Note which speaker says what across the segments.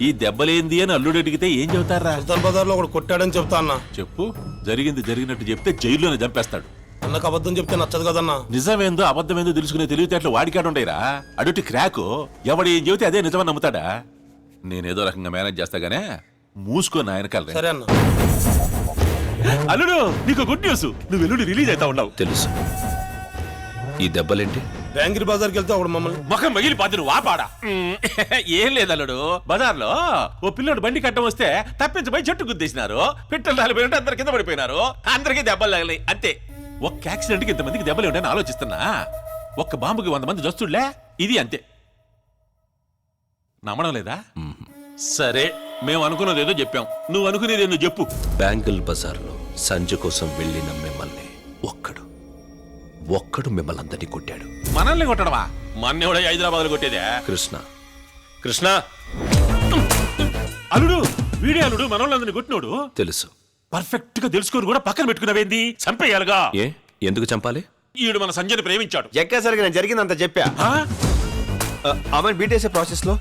Speaker 1: ఈ దెబ్బలేంది అని అల్లుడు అడిగితే ఏం చెబుతారా?
Speaker 2: సుల్తాన్ బజార్ లో ఒకడు కొట్టాడని చెప్తా అన్న.
Speaker 1: చెప్పు, జరిగింది జరిగినట్టు చెప్తే జైల్లోనే చంపేస్తాడు.
Speaker 2: అన్నకు అబద్ధం చెప్తే నచ్చదు కదన్నా.
Speaker 1: నిజమేందో అబద్ధమేందో తెలుసుకునే తెలివితేటలు వాడికాడుండేరా. అడుటి క్రాకు ఎవడు ఏం చెబితే అదే నిజమని నమ్ముతాడా? నేనేదో రకంగా మేనేజ్ చేస్తాగానే మూసుకొని ఆయన కలరే.
Speaker 2: సరే అన్న.
Speaker 1: అల్లుడు, నీకు గుడ్ న్యూస్, నువ్వు ఎల్లుండి రిలీజ్ అవుతా ఉన్నావు.
Speaker 3: తెలుసు. ఈ దెబ్బలేంటి?
Speaker 2: బ్యాంగిరి బజార్కి వెళ్తే ఒకడు మమ్మల్ని
Speaker 1: ముఖం మగిలిపోద్దు, నువ్వు వాపాడా. ఏం లేదు అల్లుడు, బజార్లో ఓ పిల్లడు బండి కట్టం వస్తే తప్పించబోయి చెట్టు గుద్దేసినారు. పిట్టలు రాలిపోయినట్టు అందరి కింద పడిపోయినారు. అందరికీ దెబ్బలు తగిలాయి అంతే. ఒక్క యాక్సిడెంట్ కి ఇంతమందికి దెబ్బలు ఉంటాయని ఆలోచిస్తున్నా. ఒక్క బాంబుకి 100 మంది జస్తుళ్లే, ఇది అంతే. నమ్మడం లేదా? సరే, మేము అనుకున్నది ఏదో చెప్పాం, నువ్వు అనుకునేది ఏదో చెప్పు.
Speaker 3: బ్యాంగిల్ బజార్లో సంజు కోసం వెళ్ళిన మిమ్మల్ని ఒక్కడు మిమ్మల్ని అందరినీ కొట్టాడు.
Speaker 1: మనల్ని కొట్టడమా? మొన్న కూడా హైదరాబాద్ లో కొట్టేదే.
Speaker 3: కృష్ణ
Speaker 1: అల్లుడు, వీడే అల్లుడు మనోళ్ళందరినీ కొట్టినోడు.
Speaker 3: తెలుసు.
Speaker 1: పర్ఫెక్ట్ గా తెలుసుకొని కూడా పక్కన పెట్టుకున్నావేంది? చంపేయాలిగా.
Speaker 3: ఎందుకు చంపాలి?
Speaker 1: ఈడు మన సంజయ్ని ప్రేమించాడు.
Speaker 4: ఎక్కసరికి నేను జరిగిందంత చెప్పా. ఆమె బీటేసే ప్రాసెస్ లో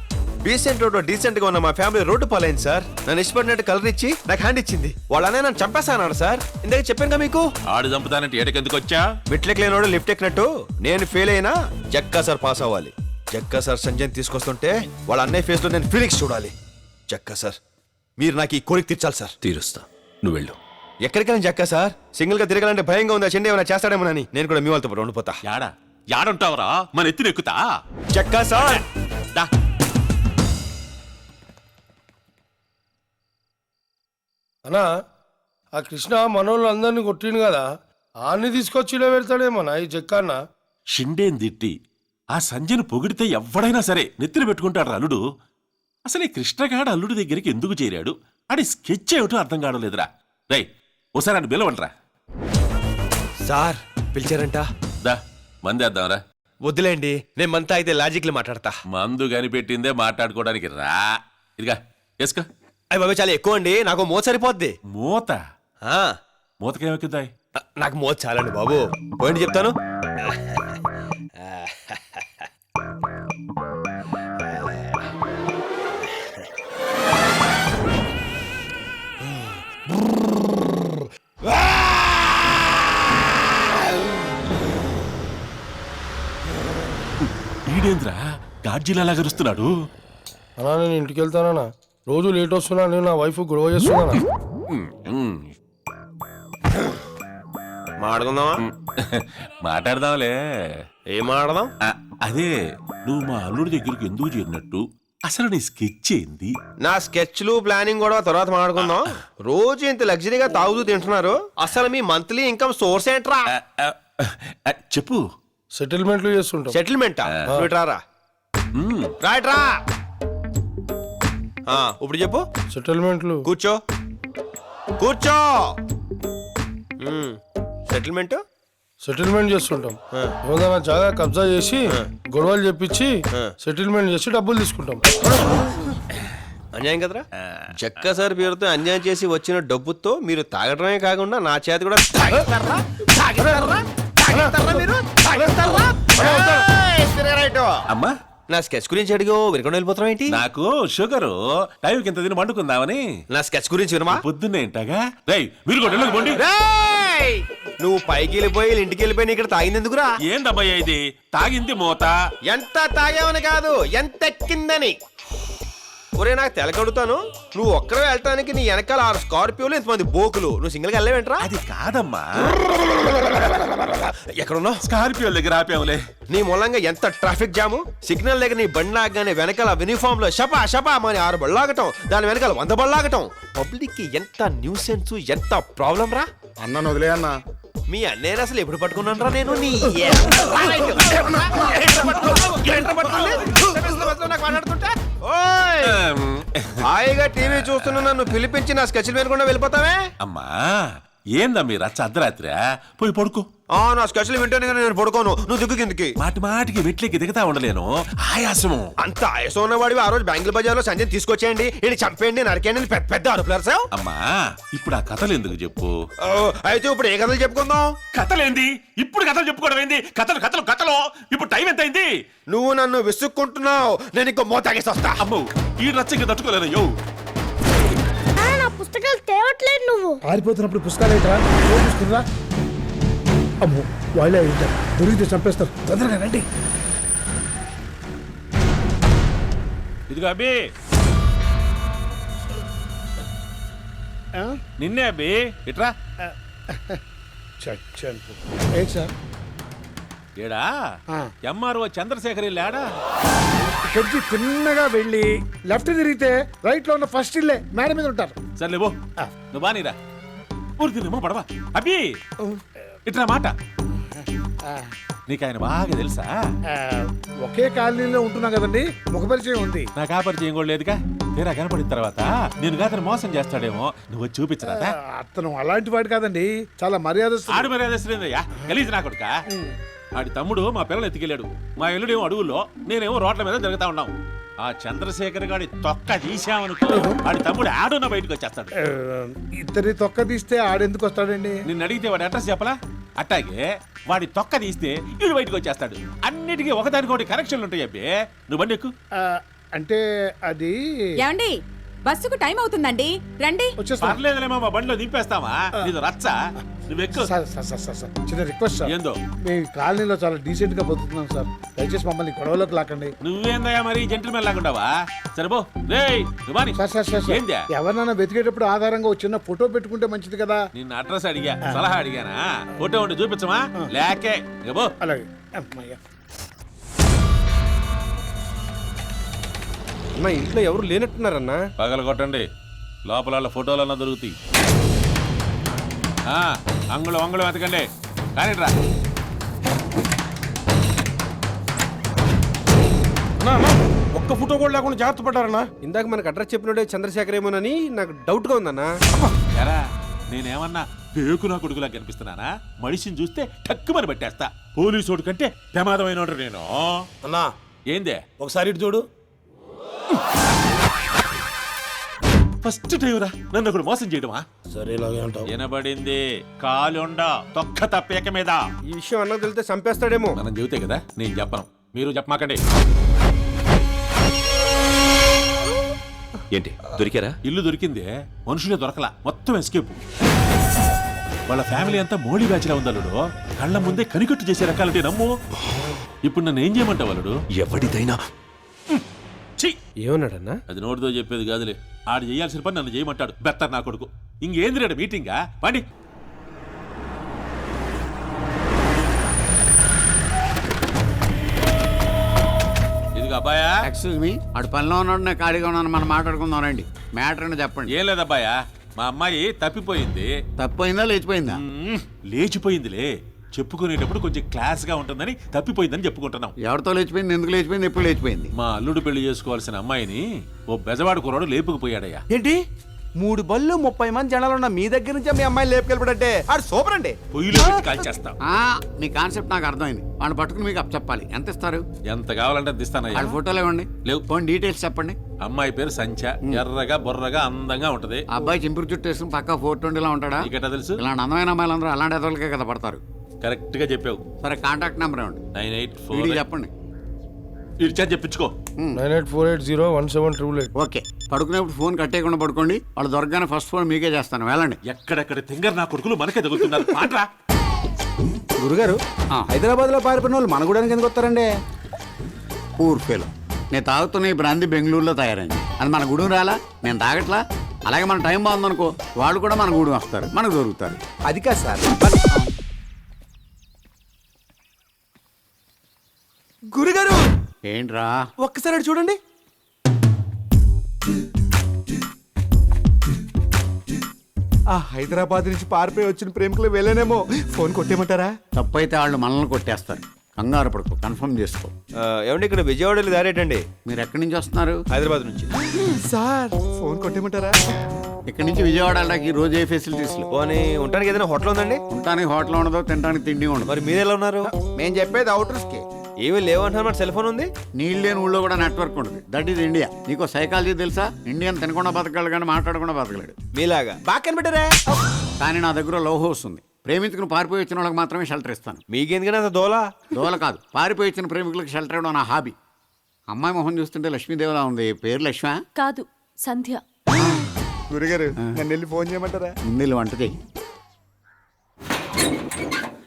Speaker 4: డీసెంట్ రోడ్ డీసెంట్ గా ఉన్న మా ఫ్యామిలీ రోడ్డు పాలైంది సార్. నన్ను ఇష్టపడినట్టు కలర్ ఇచ్చి నాకు హ్యాండ్ ఇచ్చింది. వాళ్ళనే నన్ను చంపేస్తాను సార్. ఇందాక చెప్పాను మీకు.
Speaker 1: ఆడు చంపుతానంటే ఏటకెందుకు వచ్చా?
Speaker 4: మెట్లెక్కలేనోడు లిఫ్ట్ ఎక్కినట్టు నేను ఫెయిల్ అయినా జక్కా సార్ పాస్ అవ్వాలి. జక్కా సార్ సంజయ్ తీసుకొస్తుంటే వాళ్ళ అన్నయ్య ఫేస్ లో నేను ఫీలింగ్స్ చూడాలి. జక్కా సార్, మీరు నాకు ఈ కోరిక తీర్చాలి సార్.
Speaker 3: తీరుస్తా, నువ్వు వెళ్ళు.
Speaker 4: ఎక్కడికైనా జక్కా సార్, సింగిల్ గా తిరగాలంటే భయంగా ఉందా? చెండి ఏమైనా చేస్తాడేమోనని నేను కూడా మీ వాళ్ళతో పాటు ఉండిపోతా.
Speaker 1: యాడుంటావరా? మన ఎత్తున ఎక్కుతా.
Speaker 4: జక్కా సార్.
Speaker 2: అన్నా, ఆ కృష్ణ మనోళ్ళు అందరినీ కొట్టిండు కదా, ఆన్ని తీసుకొచ్చి ఇలా పెడతాడేమన్నా ఈ జక్కన్న.
Speaker 1: షిండేని తిట్టి ఆ సంజయ్ని పొగిడితే ఎవడైనా సరే నెత్తిన పెట్టుకుంటాడు అల్లుడు. అసలు ఈ కృష్ణగాడు అల్లుడి దగ్గరికి ఎందుకు చేరాడు? ఆడి స్కెచ్ ఏమిటో అర్థం కావడం లేదురా. రై, ఒకసారి అని పిలవండిరా.
Speaker 4: సార్ పిలిచారంట.
Speaker 1: దా, మందేద్దాంరా.
Speaker 4: వద్దులేండి, నేను మంతా అయితే లాజిక్లు మాట్లాడతా.
Speaker 1: మందు కనిపెట్టిందే మాట్లాడుకోవడానికి రా. ఇదిగా వేసుకో.
Speaker 4: అయ్యి బాబు చాలా ఎక్కువ అండి, నాకు మూత సరిపోద్ది.
Speaker 1: మూత? మూతకేమెక్కుతాయి?
Speaker 4: నాకు మూత చాలండి బాబు. పోయింది చెప్తాను.
Speaker 1: ఈడేంద్రా గాడ్జిలా గరుస్తున్నాడు?
Speaker 2: అన్నా, నేను ఇంటికి వెళ్తానన్నా. రోజు లేట్ వస్తున్నా, నేను నా వైఫ్ గొడవ చేస్తున్నానా.
Speaker 4: మాట్లాడుకుందామా?
Speaker 1: మాట్లాడదాంలే.
Speaker 4: ఏం మాట్లాడదాం?
Speaker 1: అదే, నువ్వు మా అల్లుడి దగ్గరికి ఎందుకు చేరినట్టు, అసలు నీ స్కెచ్ ఏంది?
Speaker 4: నా స్కెచ్లు ప్లానింగ్ కూడా తర్వాత మాట్లాడుకుందాం. రోజు ఇంత లగ్జరీగా తాగుతూ తింటున్నారు, అసలు మీ మంత్లీ ఇన్కమ్ సోర్స్ ఏంట్రా?
Speaker 1: చెప్పు.
Speaker 2: సెటిల్మెంట్లు చేస్తుంటాం.
Speaker 4: సెటిల్మెంటా? రారా రా. ఇప్పుడు చెప్పు.
Speaker 2: సెటిల్మెంట్లు.
Speaker 4: కూర్చో.
Speaker 2: సెటిల్మెంట్ చేస్తుంటాం. ఏదైనా జాగా కబ్జా చేసి గొడవలు చెప్పించి సెటిల్మెంట్ చేసి డబ్బులు తీసుకుంటాం.
Speaker 4: అన్యాయం కదరా? జక్క సార్ పేరుతో అన్యాయం చేసి వచ్చిన డబ్బుతో మీరు తాగడమే కాకుండా నా చేతి కూడా
Speaker 1: అమ్మా,
Speaker 4: నా స్కెచ్ గురించి అడిగో వినకుండా వెళ్ళిపోతాం ఏంటి?
Speaker 1: నాకు షుగరు, టైంకి ఇంత తిని వండుకుందామని.
Speaker 4: నా స్కెచ్ గురించి వినమా?
Speaker 1: పొద్దున్నే ఇంటగా. మీరు కూడా పోండి.
Speaker 4: నువ్వు పైకి వెళ్ళిపోయి ఇంటికి వెళ్ళిపోయి ఇక్కడ తాగింది ఎందుకురా?
Speaker 1: ఏందమ్మయ్య ఇది? తాగింది మూత.
Speaker 4: ఎంత తాగావని కాదు, ఎంత ఎక్కిందని. ఒరే, నాకు తెలకడుతాను. నువ్వు ఒక్కరే వెళ్ళటానికి నీ వెనకాల 6 స్కార్పియోలు, ఇంతమంది బోకులు. నువ్వు సింగిల్ గా వెళ్ళవేంట్రా?
Speaker 1: అది కాదమ్మా.
Speaker 4: ఎక్కడున్నావు?
Speaker 1: స్కార్పియో దగ్గర ఆపాములే.
Speaker 4: నీ మూలంగా ఎంత ట్రాఫిక్ జాము. సిగ్నల్ దగ్గర నీ బండి ఆగగానే వెనకాల యూనిఫామ్ లో షపా షపా అని 6 బళ్ళాగటం, దాని వెనకాల 100 బళ్ళాగటం. పబ్లిక్ కి ఎంత న్యూసెన్స్, ఎంత ప్రాబ్లం రా.
Speaker 5: అన్న వదిలే అన్న.
Speaker 4: మీ అన్నయ్య అసలు ఎప్పుడు పట్టుకున్నాను రా నేను? నీ హాయిగా టీవీ చూస్తున్నా నన్ను పిలిపించి నా స్కెచ్ వినకుండా వెళ్ళిపోతావే.
Speaker 1: అమ్మా, ఏందా మీరు రచ్చ అర్ధరాత్రి? పోయి పడుకో.
Speaker 4: నా స్పెషల్ వింటేనే కానీ నేను పడుకోను. నువ్వు దిక్కు కిందకి.
Speaker 1: మాటి మాటికి వెట్లెక్కి దిగుతా ఉండలేను, ఆయాసము.
Speaker 4: అంత ఆయాసం ఉన్నవాడివి ఆ రోజు బ్యాంకుల బజార్లో సంజయ్ తీసుకొచ్చేయండి, ఇది చంపేయండి, నరకేయండి అని పెద్ద పెద్ద అరుపులారు సార్.
Speaker 1: అమ్మా ఇప్పుడు ఆ కథలు ఎందుకు చెప్పు.
Speaker 4: అయితే ఇప్పుడు ఏ కథలు చెప్పుకుందాం?
Speaker 1: కథలేంది ఇప్పుడు కథలు చెప్పుకోవడం ఏంది? కథలు కథలు కథలు. ఇప్పుడు టైం ఎంత అయింది?
Speaker 4: నువ్వు నన్ను విసుక్కుంటున్నావు, నేను ఇంకో మోతాగేసి వస్తా.
Speaker 1: అమ్మో ఈ రచ్చకి తట్టుకోలేను. యో
Speaker 5: నా పుస్తకాలు తేవట్లేదు నువ్వు.
Speaker 6: పారిపోతున్నప్పుడు పుస్తకాలు ఏంట్రా చూసుకురా. అమ్మో వాళ్ళే ఉంటారు, దొరికితే చంపేస్తారు. తొందరగా రండి.
Speaker 1: ఇదిగో అబ్బి, నిన్నే అబ్బి, ఇట్రా.
Speaker 6: చచ్చాను. ఏంటి సార్?
Speaker 1: ఏడా ఎంఆర్ఓ చంద్రశేఖర్ ఇల్లాడా?
Speaker 6: ఇక్కడికి తిన్నగా వెళ్ళి లెఫ్ట్ తిరిగితే రైట్ లో ఉన్న ఫస్ట్ ఇల్లే, మేడ మీద ఉంటారు.
Speaker 1: సర్లే బో, నువ్వు బానీరా. ఊరికేమో పడవా అబ్బి, ఇట్రా మాట. నీకు ఆయన బాగా తెలుసా?
Speaker 6: ఒకే కాలనీలో ఉంటున్నాం కదండి, ముఖ పరిచయం ఉంది.
Speaker 1: నాకు ఆ పరిచయం కూడా లేదుగా. తీరా కనపడిన తర్వాత నేను అతను మోసం చేస్తాడేమో, నువ్వు వచ్చి చూపించరాదా?
Speaker 6: అతను అలాంటి వాడు కాదండి, చాలా మర్యాదస్తుడు.
Speaker 1: ఆడు మర్యాదయ్యా, గలీజ్ నా కొడుక. ఆడి తమ్ముడు మా పిల్లలు ఎత్తుకెళ్ళాడు, మా ఎల్లుడేమో అడవుల్లో, నేనేమో రోడ్ల మీద తిరుగుతా ఉన్నాం. ఆ చంద్రశేఖర్ గాడి తొక్క తీసామనుకో, ఆడి తమ్ముడు ఆడున్న బయటకు వచ్చేస్తాడు.
Speaker 6: ఇద్దరి తొక్క తీస్తే ఆడెందుకు వస్తాడండి?
Speaker 1: నిన్ను అడిగితే వాడి అడ్రస్ చెప్పలా? అట్టాగే వాడి తొక్క తీస్తే వీడు బయటకు వచ్చేస్తాడు. అన్నిటికీ ఒకదానికొకటి కనెక్షన్లు ఉంటాయి అబ్బే. నువ్వు బండి ఎక్కు.
Speaker 6: అంటే అది
Speaker 7: ఏమండి, బస్సుకు టైం అవుతుందండి, రండి.
Speaker 6: వచ్చేస్తా.
Speaker 1: పర్లేదులేమో, మా బండిలో దింపేస్తావా? నీది రచ్చ, నువ్వు ఎక్కు.
Speaker 6: సార్, చిన్న రిక్వెస్ట్ సార్.
Speaker 1: ఏందో?
Speaker 6: మేము కాలనీలో చాలా డీసెంట్ గా బతుకుతున్నాం సార్, దయచేసి మమ్మల్ని గొడవలోకి లాకండి.
Speaker 1: నువ్వేందయ్యా మరి జెంటిల్మెన్ లాగుంటావా? సరేబో రేయ్ నువ్వు
Speaker 6: సార్
Speaker 1: ఏందా?
Speaker 6: ఎవరినైనా వెతికేటప్పుడు ఆధారంగా ఒక చిన్న ఫోటో పెట్టుకుంటే మంచిది కదా.
Speaker 1: నిన్న అడ్రస్ అడిగా, సలహా అడిగానా? ఫోటో ఉండి చూపించమా? లేకే ఇగో.
Speaker 6: అలాగే అమ్మయ్య.
Speaker 4: అన్న ఇంట్లో ఎవరు లేనట్టున్నారన్నా.
Speaker 1: పగల కొట్టండి, లోపల ఫోటోలన్నా దొరుకుతాయి. అంగుళం అంగుళం వెతకండి, కానీ రా.
Speaker 2: ఒక్క ఫోటో కూడా లేకుండా జాగ్రత్త పడ్డారన్నా.
Speaker 8: ఇందాక మనకు అడ్రస్ చెప్పినోడే చంద్రశేఖర్ ఏమోనని నాకు డౌట్ గా ఉందన్నా.
Speaker 1: ఎరా నేనేమన్నా పేకు నా కొడుకులా కనిపిస్తున్నానా? మనిషిని చూస్తే టక్కుమని పట్టేస్తా. పోలీసోడు కంటే ప్రమాదమైన నేను.
Speaker 2: అన్నా
Speaker 1: ఏందే?
Speaker 2: ఒకసారి ఇటు చూడు.
Speaker 1: ఫస్ట్ టైం రా నన్ను ఒకడు మోసం చేయడమా?
Speaker 2: సరే ఇలాగే అంటావు.
Speaker 1: వినబడింది, కాలుండ తొక్క తప్పేక మీద.
Speaker 8: ఈ విషయం అన్నకు తెలితే చంపేస్తాడేమో.
Speaker 1: మనం చెబితే కదా, నేను చెప్పను, మీరు చెప్పమాకండి.
Speaker 3: ఏంటి దొరికారా?
Speaker 1: ఇల్లు దొరికింది, మనుషులే దొరకలా, మొత్తం ఎస్కేప్. వాళ్ళ ఫ్యామిలీ అంతా మోడీ బ్యాచ్ లా ఉందల్లుడు. కళ్ళ ముందే కనికట్టు చేసే రకాలంటే నమ్ము. ఇప్పుడు నన్ను ఏం చేయమంటావు అల్లుడు?
Speaker 3: ఎవడిదైనా
Speaker 8: ఏమన్నాడన్నా?
Speaker 1: అది నోటితో చెప్పేది కాదులే. ఆడు చేయాల్సిన పని నన్ను చేయమంటాడు. బెత్తర్ నా కొడుకు. ఇంకేంది రేడు మీటింగా? పండి. ఇదిగో అబ్బాయా.
Speaker 9: ఎక్స్క్యూజ్ మీ, అటు పనిలో ఉన్నాడు, నేను ఖాళీగా ఉన్నాను, మనం మాట్లాడుకుందాం రండి. మ్యాటర్ అని చెప్పండి.
Speaker 1: ఏం లేదబ్బాయా, మా అమ్మాయి తప్పిపోయింది.
Speaker 9: తప్పైందా లేచిపోయిందా?
Speaker 1: లేచిపోయిందిలే. చెప్పుకునేటప్పుడు కొంచెం క్లాస్ గా ఉంటుందని తప్పిపోయిందని చెప్పుకుంటున్నాం.
Speaker 9: ఎవరితో లేచిపోయింది, ఎందుకు లేచిపోయింది, ఎప్పుడు లేచిపోయింది?
Speaker 1: మా అల్లుడు పెళ్లి చేసుకోవాల్సిన అమ్మాయిని ఓ బెజవాడు కుర్రాడు లేపుకుపోయాడయ్యా.
Speaker 8: ఏంటి 3 బళ్ళు 30 మంది జనాలు ఉన్న మీ దగ్గర నుంచి మీ అమ్మాయిని లేపుకెళ్ళిపడంటే ఆడు సూపర్ అండి.
Speaker 1: పొయ్యిలో పెట్టి కాల్చేస్తాం.
Speaker 9: మీ కాన్సెప్ట్ నాకు అర్థమైంది. వాళ్ళు పట్టుకుని మీకు చెప్పాలి. ఎంత ఇస్తారు?
Speaker 1: ఎంత కావాలంటే అంత ఇస్తానయ్యా.
Speaker 9: వాళ్ళ ఫోటోలు ఇవ్వండి.
Speaker 1: లేవు.
Speaker 9: కొన్ని డీటెయిల్స్ చెప్పండి.
Speaker 1: అమ్మాయి పేరు సంచ, ఎర్రగా బొర్రగా అందంగా ఉంటది.
Speaker 9: ఆ అబ్బాయి చింపురు చుట్టూ వేసుకుని పక్క 420 ఉంటాడా?
Speaker 1: నీకెట్టా తెలుసు?
Speaker 9: ఇలాంటి అందమైన అమ్మాయిలందరూ అలాంటి ఎదలకే కదా పడతారు.
Speaker 1: కరెక్ట్ గా చెప్పావు.
Speaker 9: సరే కాంటాక్ట్ నెంబర్ ఇవ్వండి.
Speaker 1: 984
Speaker 9: చెప్పండి.
Speaker 1: ఇచ్చా చెప్పించుకో.
Speaker 2: 9848017888.
Speaker 9: ఓకే, పడుకునేప్పుడు ఫోన్ కట్టేయకుండా పడుకోండి. వాళ్ళు దొరకగానే ఫస్ట్ ఫోన్ మీకే చేస్తాను, వెళ్ళండి.
Speaker 1: ఎక్కడెక్కడ తింగర్ నా కొడుకులు మనకే తగులుతున్నారు. పాట్రా.
Speaker 8: గురుగారు హైదరాబాద్ లో పారిపోయిన వాళ్ళు మన గూడానికి ఎందుకు వస్తారండి?
Speaker 9: Poor fellow. నేను తాగుతున్న ఈ బ్రాంతి బెంగళూరులో తయారైంది. అది మన గూడెం రాలా? నేను తాగట్లా. అలాగే మన టైం బాగుందనుకో, వాళ్ళు కూడా మన గూడెం వస్తారు, మనకు దొరుకుతారు.
Speaker 8: అది కాదు సార్. గురుగారు
Speaker 9: ఏంట్రా?
Speaker 8: ఒక్కసారి అటు చూడండి. ఆ హైదరాబాద్ నుంచి పారిపోయి వచ్చిన ప్రేమికులు వెళ్ళనేమో. ఫోన్ కొట్టేయమంటారా?
Speaker 9: తప్పైతే వాళ్ళు మనల్ని కొట్టేస్తారు. కంగారు పడుకో, కన్ఫర్మ్ చేసుకో.
Speaker 4: ఏమండి ఇక్కడ విజయవాడలో దారేటండి?
Speaker 9: మీరు ఎక్కడి నుంచి వస్తున్నారు?
Speaker 4: హైదరాబాద్ నుంచి.
Speaker 8: సార్ ఫోన్ కొట్టేయమంటారా?
Speaker 9: ఇక్కడి నుంచి విజయవాడ వెళ్ళడానికి రోజు ఏ ఫెసిలిటీస్ లేవు.
Speaker 4: పోనీ ఉండడానికి ఏదైనా హోటల్ ఉందండి?
Speaker 9: ఉండటానికి హోటల్ ఉండదు, తినడానికి తిండి ఉండదు.
Speaker 4: మరి మీరు ఎలా ఉన్నారు?
Speaker 8: మేము చెప్పేది అవుటర్స్ కి.
Speaker 4: ఏమీ లేవంటున్నారు, మరి సెల్ ఫోన్ ఉంది.
Speaker 9: నీళ్ళు లేని ఊళ్ళో కూడా నెట్వర్క్ ఉంటుంది. That is India. నీకు సైకాలజీ తెలుసా? ఇండియన్ తినకుండా బతకగలడు కానీ మాట్లాడకుండా బతకలేడు.
Speaker 4: మీలాగా బాగా కనిపెట్టారా?
Speaker 9: కానీ నా దగ్గర లవ్ హౌస్ ఉంది. ప్రేమించుకుని పారిపోయి వచ్చిన వాళ్ళకి మాత్రమే షెల్టర్ ఇస్తాను.
Speaker 4: మీకెందుకనే అంత దోలా?
Speaker 9: దోల కాదు, పారిపోయి వచ్చిన ప్రేమికులకు షెల్టర్ ఇవ్వడం నా హాబీ. అమ్మాయి మొహం చూస్తుంటే లక్ష్మీదేవిలా ఉంది. పేరు లక్ష్మ
Speaker 7: కాదు, సంధ్య.
Speaker 8: గురుగారు నన్ను వెళ్ళి ఫోన్ చేయమంటారా?
Speaker 9: ముందు వంట చేయి.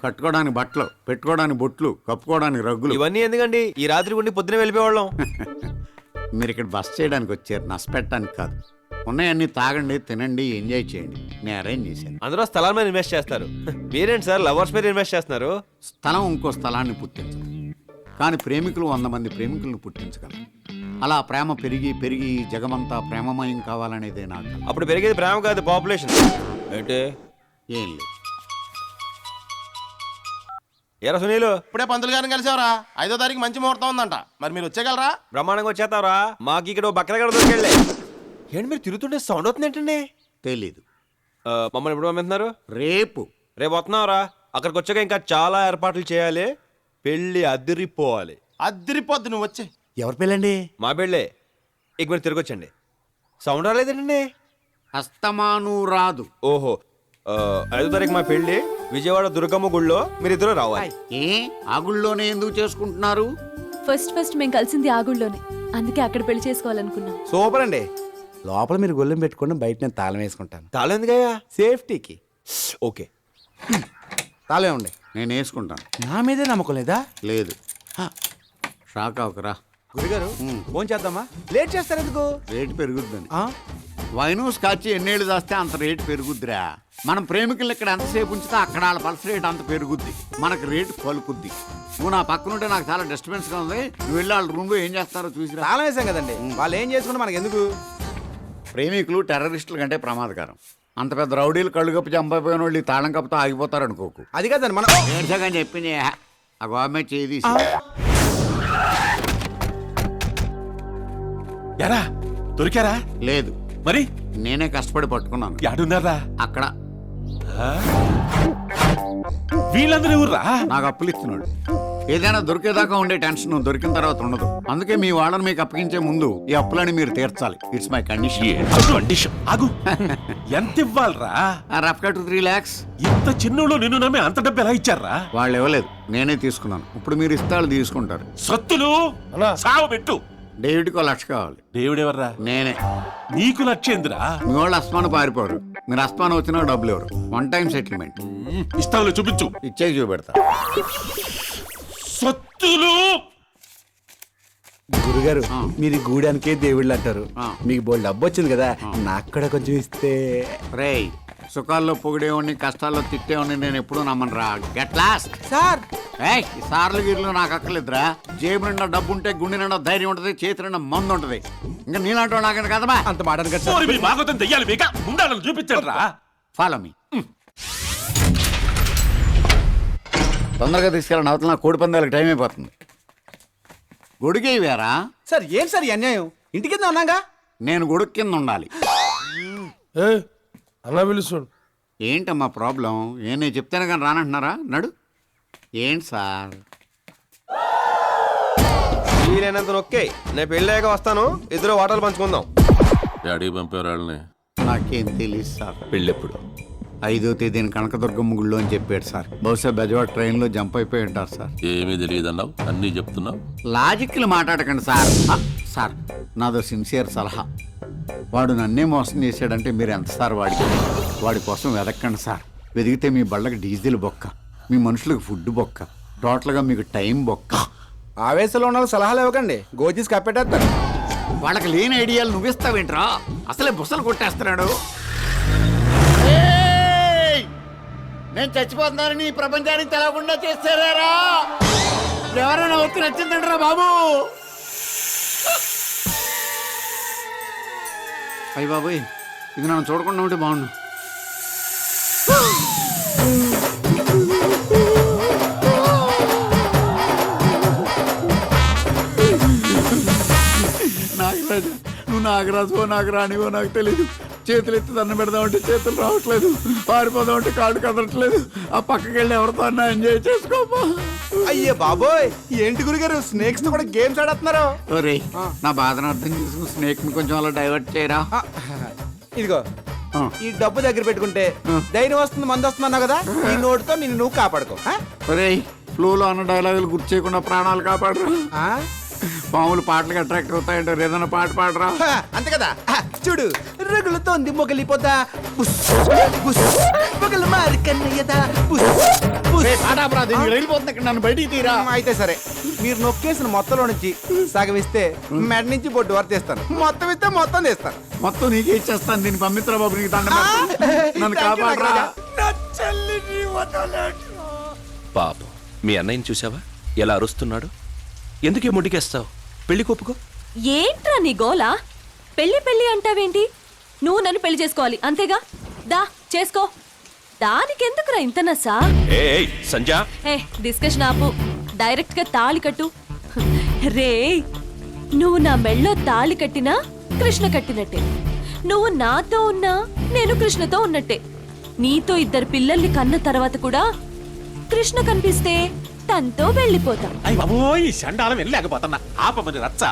Speaker 9: కట్టుకోవడానికి బట్టలు, పెట్టుకోవడానికి బొట్లు, కప్పుకోవడానికి రగ్గులు.
Speaker 4: ఇవన్నీ ఎందుకండి? ఈ రాత్రి ఉండి పొద్దునే వెళ్ళిపోయేవాళ్ళం.
Speaker 9: మీరు ఇక్కడ బస్ చేయడానికి వచ్చారు, నష్టపెట్టడానికి కాదు. ఉన్నాయన్నీ తాగండి, తినండి, ఎంజాయ్ చేయండి. నేను అరేంజ్ చేశాను.
Speaker 4: అందరూ స్థలాల మీద ఇన్వెస్ట్ చేస్తారు. మీరేంటి సార్ లవర్స్ మీద ఇన్వెస్ట్ చేస్తున్నారు?
Speaker 9: స్థలం ఇంకో స్థలాన్ని పుట్టించదు, కానీ ప్రేమికులు 100 మంది ప్రేమికులను పుట్టించగలరు. అలా ప్రేమ పెరిగి పెరిగి జగమంతా ప్రేమమయం కావాలనేదే నా కల.
Speaker 4: అప్పుడు పెరిగేది ప్రేమ కాదు, పాపులేషన్. ఏంటి?
Speaker 9: ఏం లేదు.
Speaker 4: ఎరా సునీలు,
Speaker 10: ఇప్పుడే పంతులు గారిని కలిసావరా? 5వ తారీఖు మంచి ముహూర్తం ఉందంట. మరి మీరు వచ్చేయగలరా?
Speaker 4: బ్రహ్మాండంగా వచ్చేస్తావరా? మాకు ఇక్కడ బక్కరగడ దొరికెళ్ళే. ఏంటి మీరు తిరుగుతుంటే సౌండ్ అవుతుంది ఏంటండి?
Speaker 9: తెలీదు.
Speaker 4: మమ్మల్ని ఎప్పుడు పంపిస్తున్నారు?
Speaker 9: రేపు
Speaker 4: రేపు వస్తున్నావురా? అక్కడికి వచ్చాక ఇంకా చాలా ఏర్పాట్లు చేయాలి. పెళ్ళి అదిరిపోవాలి.
Speaker 10: అద్దరిపోద్దు, నువ్వు వచ్చే.
Speaker 8: ఎవరి పెళ్ళండి?
Speaker 4: మా పెళ్ళే. ఇక మీరు తిరిగి వచ్చండి. సౌండ్ రాలేదండి.
Speaker 9: అస్తమాను రాదు.
Speaker 4: ఓహో, 5వ తారీఖు మా పెళ్ళి విజయవాడ దుర్గమ్మ గుళ్ళో మీరిద్దరూ రావాలి.
Speaker 9: ఏ ఆ గుళ్ళోనే ఎందుకు చేసుకుంటున్నారు?
Speaker 7: ఫస్ట్ మేము కలిసింది ఆ గుళ్ళోనే, అందుకే అక్కడ పెళ్లి చేసుకోవాలనుకున్నాం.
Speaker 8: సూపర్ అండి. లోపల మీరు గొల్లెం పెట్టుకోండి, బయట నేను తాళం వేసుకుంటాను.
Speaker 4: తాళం ఎందుకయ్యా?
Speaker 8: సేఫ్టీకి.
Speaker 4: ఓకే.
Speaker 8: తాళం ఉండి.
Speaker 9: నేను వేసుకుంటాను.
Speaker 8: నా మీదే నమ్మకం లేదా?
Speaker 9: లేదు. షాక్ అవకరా.
Speaker 8: గురుగారు ఫోన్ చేద్దామా? లేట్ చేస్తారు ఎందుకు?
Speaker 9: రేటు పెరుగుద్దని.
Speaker 8: ఆ?
Speaker 9: వైను స్కాచ్ ఎన్నేళ్ళు దాస్తే అంత రేటు పెరుగుద్దిరా. మనం ప్రేమికులు ఇక్కడ ఎంతసేపు ఉంచితే అక్కడ వాళ్ళ పల్స్ రేట్ అంత పెరుగుద్ది, మనకు రేటు పలుకుద్ది. నువ్వు నా పక్కనుంటే నాకు చాలా డిస్టర్బెన్స్గా ఉంది. నువ్వు వెళ్ళి వాళ్ళ రూమ్లో ఏం చేస్తారో చూసిరా.
Speaker 8: తాళం వేసాం కదండి, వాళ్ళు ఏం చేసుకుంటే మనకి ఎందుకు?
Speaker 9: ప్రేమికులు టెర్రరిస్టుల కంటే ప్రమాదకరం. అంత పెద్ద రౌడీలు కళ్ళు కప్పు చంపైపోయిన వాళ్ళు ఈ తాళం కప్పుతో ఆగిపోతారు అనుకోకు.
Speaker 8: అది కాదండి మనం
Speaker 9: ఏడ్చాకని చెప్పింది ఆ గవర్నమెంట్ చేయి.
Speaker 1: ఎరా దొరికారా?
Speaker 9: లేదు,
Speaker 1: మరి
Speaker 9: నేనే కష్టపడి పట్టుకున్నాను.
Speaker 1: యాడున్నారా?
Speaker 9: అక్కడ
Speaker 1: వీళ్ళందరూ ఎవర్రా?
Speaker 9: నాకు అప్పులు ఇస్తున్నాడు. ఏదైనా దొరికేదాకా ఉండే టెన్షన్ దొరికిన తర్వాత ఉండదు. అందుకే మీ వాళ్ళని మీకు అప్పగించే ముందు ఈ అప్పులని మీరు తీర్చాలి. It's my condition.
Speaker 1: ఆగు, ఎంత ఇవ్వాలరా?
Speaker 9: Rough cut 3 lakhs.
Speaker 1: ఇంత చిన్నోళ్ళు నిన్ను నమ్మి అంత డబ్బు ఎలా ఇచ్చారా?
Speaker 9: వాళ్ళు ఇవ్వలేదు, నేనే తీసుకున్నాను. ఇప్పుడు మీరు ఇస్తాళ్ళు తీసుకుంటారు.
Speaker 1: సత్తులు
Speaker 2: అన్నా.
Speaker 1: సాగు పెట్టు.
Speaker 9: డేవిడ్కి 1 లక్ష కావాలి.
Speaker 1: దేవుడు ఎవర్రా?
Speaker 9: నేనే.
Speaker 1: నీకు లక్షేంద్రా?
Speaker 9: మీ వాళ్ళు అస్మాను పారిపోరు. మీరు అస్మాను వచ్చినా డబ్బులు ఎవరు? 1 time సెటిల్మెంట్.
Speaker 1: ఇస్తావులే, చూపించు.
Speaker 9: ఇచ్చే చూపెడతా.
Speaker 1: సత్తులు
Speaker 8: గురుగారు
Speaker 9: ఆ.
Speaker 8: మీరు ఈ గూడానికే దేవుళ్ళు అంటారు.
Speaker 9: ఆ.
Speaker 8: మీకు బోల్ డబ్బు వచ్చింది కదా, నాకు కూడా కొంచెం ఇస్తే.
Speaker 9: రేయ్, సుఖాల్లో పొగిడేవాడిని కష్టాల్లో తిట్టేవాడిని నేను ఎప్పుడూ నమ్మను రా. Get lost.
Speaker 8: సార్
Speaker 9: ఏయ్, ఈ సార్లు గిర్లు నాకు అక్కర్లేదురా. జేబు నిండా డబ్బు ఉంటే గుండె నిండా ధైర్యం ఉంటుంది, చేతి నిండా మందు ఉంటుంది. ఇంకా నీలాంటి నాకంటే కదమా.
Speaker 8: అంత మాట అనకండి
Speaker 1: ఓరి
Speaker 8: సార్.
Speaker 1: మీ భాగవతం దెయ్యాలి మీక ముందాలను చూపించండి రా.
Speaker 9: Follow me. తొందరగా తీసుకెళ్ళండి, అవతల నా కోడి పందాలకు టైం అయిపోతుంది. గొడుగే వేరా?
Speaker 8: సార్ ఏం సార్ ఈ అన్యాయం? ఇంటి కింద ఉన్నాగా.
Speaker 9: నేను గొడుగు కింద ఉండాలి.
Speaker 2: ఏ అన్న పిలుస్తాడు.
Speaker 9: ఏంటమ్మా ప్రాబ్లం? నేను చెప్తాను కానీ రానంటున్నారా? నడు. ఏంటి సార్?
Speaker 4: వీలైనంత నొక్కే. నేను పెళ్ళాక వస్తాను, ఇద్దరు వాటాలు పంచుకుందాం.
Speaker 1: డాడీ పంపారు వాళ్ళని.
Speaker 9: నాకేం తెలియదు సార్.
Speaker 3: పెళ్ళెప్పుడు?
Speaker 9: 5వ తేదీన కనకదుర్గమ్మ గుళ్ళో అని చెప్పాడు సార్. బహుశా బెజవాడ ట్రైన్లో జంప్ అయిపోయి ఉంటారు సార్.
Speaker 1: ఏమీ తెలియదన్నావు, అన్నీ చెప్తున్నావు.
Speaker 9: లాజిక్లు మాట్లాడకండి సార్. సార్, నాదో సిన్సియర్ సలహా. వాడు నన్నే మోసం చేశాడంటే మీరు ఎంత సార్ వాడి కోసం వెదక్కండి సార్. వెదిగితే మీ బళ్ళకి డీజిల్ బొక్క, మీ మనుషులకు ఫుడ్ బొక్క, టోటల్గా మీకు టైం బొక్క.
Speaker 8: ఆవేశంలో ఉన్న వాళ్ళకి సలహాలు ఇవ్వకండి, గోజీస్ కప్పెట్టేస్తారు.
Speaker 9: వాళ్ళకి లేని ఐడియాలు నువ్విస్తావేంట్రా? అసలే బుసలు కొట్టేస్తున్నాడు. నేను చచ్చిపోతున్నానని ఈ ప్రపంచానికి తెలవకుండా చేస్తారా? ఎవరైనా వచ్చి నచ్చిందంటారా బాబు? అయ్యి బాబోయ్, ఇది నన్ను చూడకుండా ఉంటే బాగుండు. నాగరాజు, నువ్వు నాగరాజువో నాకు రానివో నాకు తెలీదు. చేతులు ఎత్తి దండం పెడదామంటే చేతులు రావట్లేదు, పారిపోదామంటే కాళ్ళు కదలట్లేదు. ఆ పక్కకి వెళ్ళి ఎవరితో అన్నా ఎంజాయ్ చేసుకోమా.
Speaker 8: అయ్యే బాబోయ్, ఏంటి గురుగారు స్నేక్స్ తో కూడా గేమ్స్ ఆడుతున్నారు?
Speaker 9: ఒరేయ్, నా బాధను అర్థం చేసుకుని స్నేక్ ని కొంచెం అలా డైవర్ట్ చేయరా.
Speaker 8: ఇదిగో ఈ డబ్బు దగ్గర పెట్టుకుంటే ధైర్యం వస్తుంది, మంది వస్తున్నా కదా, ఈ నోటుతో నిన్ను నువ్వు కాపాడుకో.
Speaker 9: ఒరేయ్, ఫ్లూలో అన్న డైలాగులు గుర్తు చేయకుండా ప్రాణాలు కాపాడరా. పాములు పాటలకు అట్రాక్ట్ అవుతాయంటారు, ఏదైనా పాట పాడరా.
Speaker 8: అంతే కదా. చూడు, రగులుతోంది మొగలిపోతా, మొగలు మారి కన్నయ్యదా.
Speaker 9: నన్ను బయటికి తీరా.
Speaker 8: అయితే సరే, మీరు నొక్కేసిన మొత్తంలో నుంచి సగం ఇస్తే మెడ నుంచి బొడ్డు వరకు తీస్తాను, మొత్తం ఇస్తే మొత్తం తీస్తాను.
Speaker 9: మొత్తం నీకే ఇచ్చేస్తాను. దీన్ని పంపిత్రా బాబు, నీకు దండం పెడతాను. నన్ను కాపాడరా.
Speaker 3: పాపం మీ అన్నయ్యని చూసావా ఎలా అరుస్తున్నాడు? ఎందుకే ముడికేస్తావు? పెళ్లి కొప్పుకో.
Speaker 7: ఏంట్రా నీ గోలా? పెళ్లి పెళ్లి అంటావేంటి? నువ్వు నన్ను పెళ్లి చేసుకోవాలి అంతేగా? దా చేసుకో. దానికెందుకురా ఇంత నసా?
Speaker 3: ఏయ్ సంజ,
Speaker 7: ఏ డిస్కషన్ ఆపు, డైరెక్ట్ గా తాళి కట్టు. రే, నువ్వు నా మెళ్ళో తాళి కట్టినా కృష్ణ కట్టినట్టే. నువ్వు నాతో ఉన్నా నేను కృష్ణతో ఉన్నట్టే. నీతో 2 పిల్లల్ని కన్న తర్వాత కూడా కృష్ణ కనిపిస్తే తనతో వెళ్ళిపోతా.
Speaker 1: అయ్యి బాబోయ్, ఈ సండాలం వెళ్ళలేకపోతున్నా. ఆపమని రచ్చ.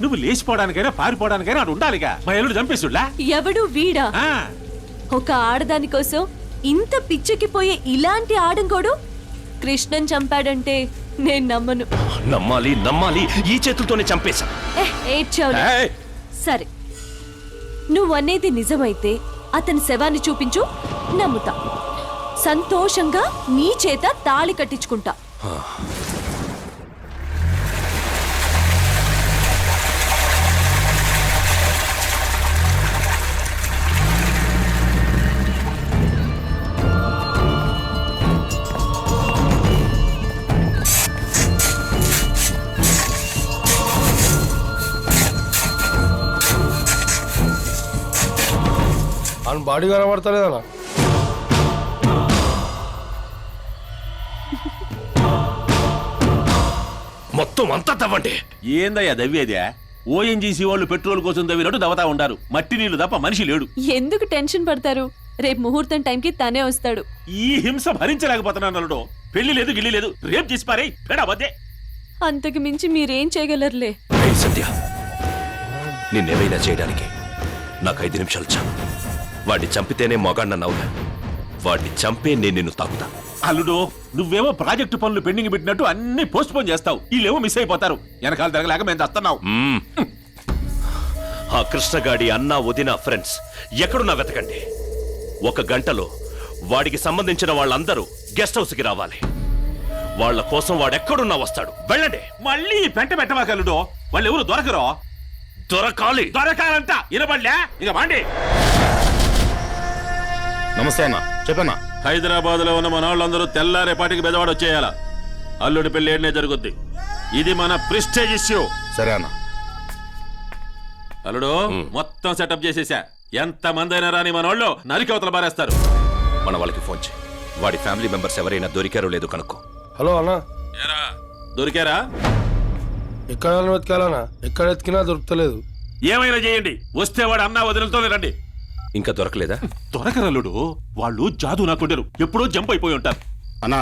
Speaker 1: నువ్వు లేచిపోవడానికైనా పారిపోవడానికైనా అటు ఉండాలిగా. మా ఎల్లుడు చంపేసుడా?
Speaker 7: ఎవడు వీడా? ఒక ఆడదాని కోసం ఇంత పిచ్చెక్కిపోయే ఇలాంటి ఆడంకోడు కృష్ణన్ చంపాడంటే నేను నమ్మను.
Speaker 3: నమ్మాలి నమ్మాలి, ఈ చేతులతోనే చంపేశా.
Speaker 7: ఏడ్చావులే. సరే, నువ్వనేది నిజమైతే అతని శవాన్ని చూపించు, నమ్ముతా. సంతోషంగా నీ చేత తాళి కట్టించుకుంటా.
Speaker 2: ఆయన బాడీ కనబడతలేదన్నా.
Speaker 3: మొత్తం అంతా తవ్వండి.
Speaker 1: ఏందయ్యా దవ్వేదే? ఓఎన్జీసీ వాళ్ళు పెట్రోల్ కోసం దవ్వినట్టు దవతా ఉండారు. మట్టి నీళ్లు తప్ప మనిషి లేడు.
Speaker 7: ఎందుకు టెన్షన్ పడతారు? రేపు ముహూర్తం టైంకి తనే వస్తాడు.
Speaker 1: ఈ హింస భరించలేకపోతున్నాను అల్లుడు. పెళ్లి లేదు గిల్లి లేదు, రేపు చేసి పారే పెడవద్దే.
Speaker 7: అంతకు మించి మీరేం చేయగలరులే.
Speaker 3: ఏయ్ సంధ్య, నిన్నేమైనా చేయడానికి నాకు 5 నిమిషాలు చాలు. వాడిని చంపితేనే మొగాడినన్నావుగా, వాడిని చంపే నేను నిన్ను తాకుతా.
Speaker 1: అల్లుడు, నువ్వేమో ప్రాజెక్టు పనులు పెండింగ్ పెట్టినట్టు అన్ని పోస్ట్ పోన్ చేస్తావు. వీళ్ళేమో మిస్ అయిపోతారు. వెనకాల తిరగలేక మేము వస్తున్నావు.
Speaker 3: ఆ కృష్ణగాడి అన్న వదిన ఫ్రెండ్స్ ఎక్కడున్నా వెతకండి. 1 గంటలో వాడికి సంబంధించిన వాళ్ళందరూ గెస్ట్ హౌస్ కి రావాలి. వాళ్ళ కోసం వాడెక్కడున్నా వస్తాడు. వెళ్ళండి.
Speaker 1: మళ్ళీ పెంట పెట్టమాకల్లుడు. వాళ్ళు ఎవరు దొరకరో.
Speaker 3: దొరకాలి.
Speaker 1: దొరకాలంట ఇనబడలే. ఇక వాండి.
Speaker 10: నమస్తే అన్న, చెప్పన్నా.
Speaker 1: హైదరాబాద్ లో ఉన్న మన వాళ్ళందరూ తెల్లారేపాటికి బెదవాడ వచ్చేయాల. అల్లుడి పెళ్లి ఏడనే జరుగుద్ది. ఇది మన ప్రిస్టేజ్ ఇష్యూ.
Speaker 10: సరే అన్న.
Speaker 1: అల్లుడు, మొత్తం సెటప్ చేసేసా. ఎంత మంది అయినా రాని మన వాళ్ళు నరికవతల బారేస్తారు.
Speaker 3: మన వాళ్ళకి ఫోన్ చేయి. వాడి ఫ్యామిలీ మెంబర్స్ ఎవరైనా దొరికారో లేదో కనుక్కో.
Speaker 2: హలో అన్నా,
Speaker 1: దొరికారా?
Speaker 2: ఎక్కడ వెతకాలన్నా? ఎక్కడ ఎతికినా దొరుకుతలేదు.
Speaker 1: ఏమైనా చేయండి, వస్తే వాడు అన్నా వదిలితోనే రండి.
Speaker 3: ఇంకా దొరకలేదా?
Speaker 1: దొరకరల్లుడు. వాళ్ళు జాదు నాకుండరు. ఎప్పుడో జంప్ అయిపోయి ఉంటారు.
Speaker 10: అన్నా,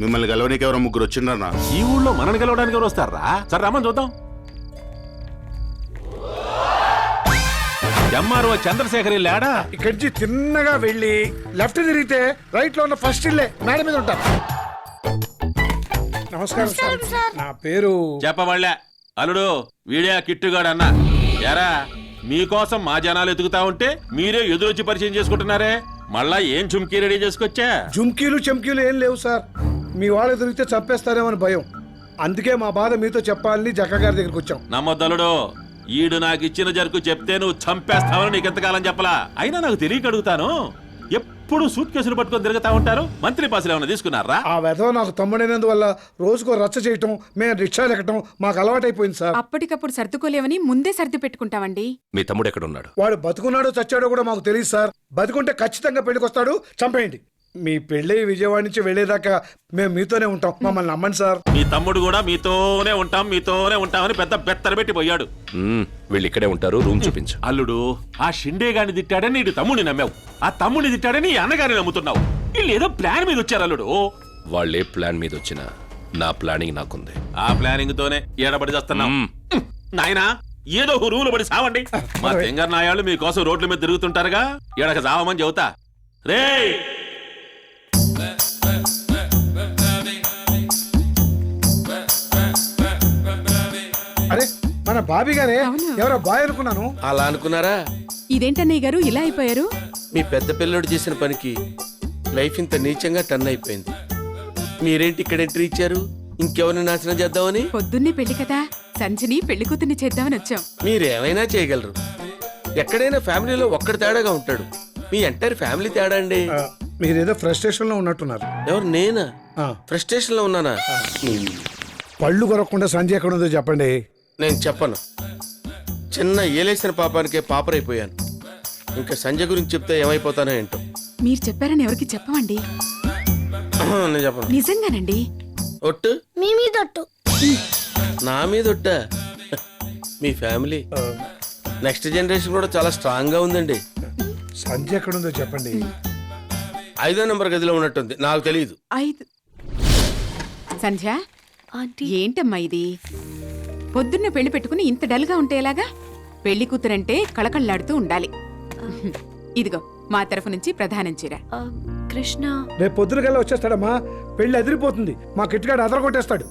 Speaker 10: మిమ్మల్ని గెలవనికి ఎవరో 3 వచ్చిండ్రన్నా.
Speaker 1: ఈ ఊళ్ళో మనని గెలవడానికి ఎవరు వస్తారా? సరే రమ్మని చూద్దాం. ఎంఆర్ఓ చంద్రశేఖర్ లేడా?
Speaker 6: ఇక్కడి నుంచి తిన్నగా వెళ్ళి లెఫ్ట్ తిరిగితే రైట్ లో ఉన్న ఫస్ట్ ఇల్లే, మేడ మీద ఉంటాం. నమస్కారం సార్, నా పేరు.
Speaker 1: చెప్పవాళ్లే. అల్లుడు, వీడియా కిట్టుగాడు అన్న. ఎరా, మీకోసం మా జనాలు ఎదుగుతా ఉంటే మీరే ఎదురొచ్చి పరిచయం చేసుకుంటున్నారే. మళ్ళా ఏం చుమ్కీ రెడీ చేసుకొచ్చా?
Speaker 6: జుమ్కీలు చెమ్కీలు ఏం లేవు సార్. మీ వాళ్ళు దొరికితే చంపేస్తారేమని భయం. అందుకే మా బాధ మీతో చెప్పాలని జక్క గారి దగ్గరికి వచ్చాం.
Speaker 1: నమ్మొద్దలుడు. ఈడు నాకు ఇచ్చిన జరుకు చెప్తే నువ్వు చంపేస్తావని నీకెంతకాలం చెప్పలా? అయినా నాకు తెలియక అడుగుతాను. ఎప్పుడు సూట్ కేసులు పట్టుకొని తిరుగుతా ఉంటారు. మంత్రి పాసులు ఏమైనా తీసుకున్నారా?
Speaker 6: ఆ వెధవ నాకు తమ్ముడైనందువల్ల రోజుకో రచ్చ చేయటం, మేము రిక్షాలు ఎక్కటం మాకు అలవాటైపోయింది సార్.
Speaker 7: అప్పటికప్పుడు సర్దుకోలేవని ముందే సర్ది పెట్టుకుంటామండి.
Speaker 3: మీ తమ్ముడు ఎక్కడున్నాడు?
Speaker 6: వాడు బతుకున్నాడో చచ్చాడో కూడా మాకు తెలియదు సార్. బతుకుంటే ఖచ్చితంగా పెళ్లికొస్తాడు, చంపేయండి. మీ పెళ్ళి విజయవాడ నుంచి వెళ్ళేదాకా మేము మీతోనే ఉంటాం, మమ్మల్ని నమ్మండి సార్.
Speaker 1: మీ తమ్ముడు కూడా మీతోనే ఉంటామని పెద్ద బెత్తర పెట్టి పోయాడు.
Speaker 3: వీళ్ళు ఇక్కడే ఉంటారు, రూమ్ చూపించు.
Speaker 1: అల్లుడు, ఆ షిండే గాని తిట్టాడని నీడు తమ్ముడిని నమ్మావు, ఆ తమ్ముడిని తిట్టాడని ఈ అన్నగారిని నమ్ముతున్నావు. వీళ్ళు ఏదో ప్లాన్ మీద వచ్చారు అల్లుడు.
Speaker 3: వాళ్ళే ప్లాన్ మీద వచ్చినా నా ప్లానింగ్ నాకుంది.
Speaker 1: ఆ ప్లానింగ్ తోనే ఏడబడి చేస్తున్నాం. నాయనా, ఏదో ఒక రూలు పడి సావండి. మా తెంగర్ నాయాళ్ళు మీకోసం రోడ్ల మీద తిరుగుతుంటారుగా, ఎడక సావమని చెబుతా. రే
Speaker 6: అరే మన బాబీ గారే, ఎవరో బాయ్ అనుకున్నాను.
Speaker 2: అలా అనుకున్నారా?
Speaker 7: ఇదేంటన్నయ్య గారు ఇలా అయిపోయారు?
Speaker 2: మీ పెద్ద పిల్లడు చేసిన పనికి లైఫ్ ఇంత నీచంగా టర్న్ అయిపోయింది. మీరేంటి ఇక్కడ ఎంట్రీ ఇచ్చారు? ఇంకెవరిని నాశనం చేద్దామని?
Speaker 7: పొద్దున్నే పెళ్లి కదా, సంజని పెళ్లి కూతుర్ని చేద్దామని వచ్చాం.
Speaker 2: మీరేమైనా చేయగలరు. ఎక్కడైనా ఫ్యామిలీలో ఒక్కడి తేడాగా ఉంటాడు. మీ ఎంటైర్ ఫ్యామిలీ తేడా అండి.
Speaker 6: మీరేదో ఫ్రస్ట్రేషన్ లో ఉన్నట్టున్నారు.
Speaker 2: ఎవరు, నేనా?
Speaker 6: ఆ.
Speaker 2: ఫ్రస్ట్రేషన్ లో ఉన్నానా?
Speaker 6: పళ్ళు కొరకుండా సంజయ్ ఎక్కడ ఉందో చెప్పండి.
Speaker 2: నేను చెప్పను. చిన్న ఏలేసిన పాపానికే పాపరైపోయాను. ఇంకా సంజయ్ గురించి చెప్తే ఏమైపోతానో ఏంటో.
Speaker 7: మీరు చెప్పారని ఎవరికి చెప్పమండి.
Speaker 2: నేను చెప్పను.
Speaker 7: నిజంగానండి.
Speaker 2: ఒట్టు?
Speaker 5: మీ మీద ఒట్టు.
Speaker 2: నా మీద ఒట్టా? మీ ఫ్యామిలీ నెక్స్ట్ జనరేషన్ కూడా చాలా స్ట్రాంగ్ గా ఉందండి.
Speaker 6: సంజయ్ ఎక్కడ ఉందో చెప్పండి.
Speaker 2: 5వ నెంబర్ గదిలో ఉన్నట్టుంది, నాకు తెలియదు.
Speaker 7: 5. సంధ్య, ఏంటమ్మా ఇది? పొద్దున్న పెళ్లి పెట్టుకుని ఇంత డల్ గా ఉంటే ఎలాగా? పెళ్లి కూతురంటే కళకళ్ళాడుతూ ఉండాలి. ఇదిగో మా తరఫు నుంచి ప్రధానం చీర.
Speaker 6: కృష్ణ రేపు పొద్దున కల్లా వచ్చేస్తాడమ్మా. పెళ్లి అదిరిపోతుంది. మా కిట్టుగాడు అదర కొట్టేస్తాడు.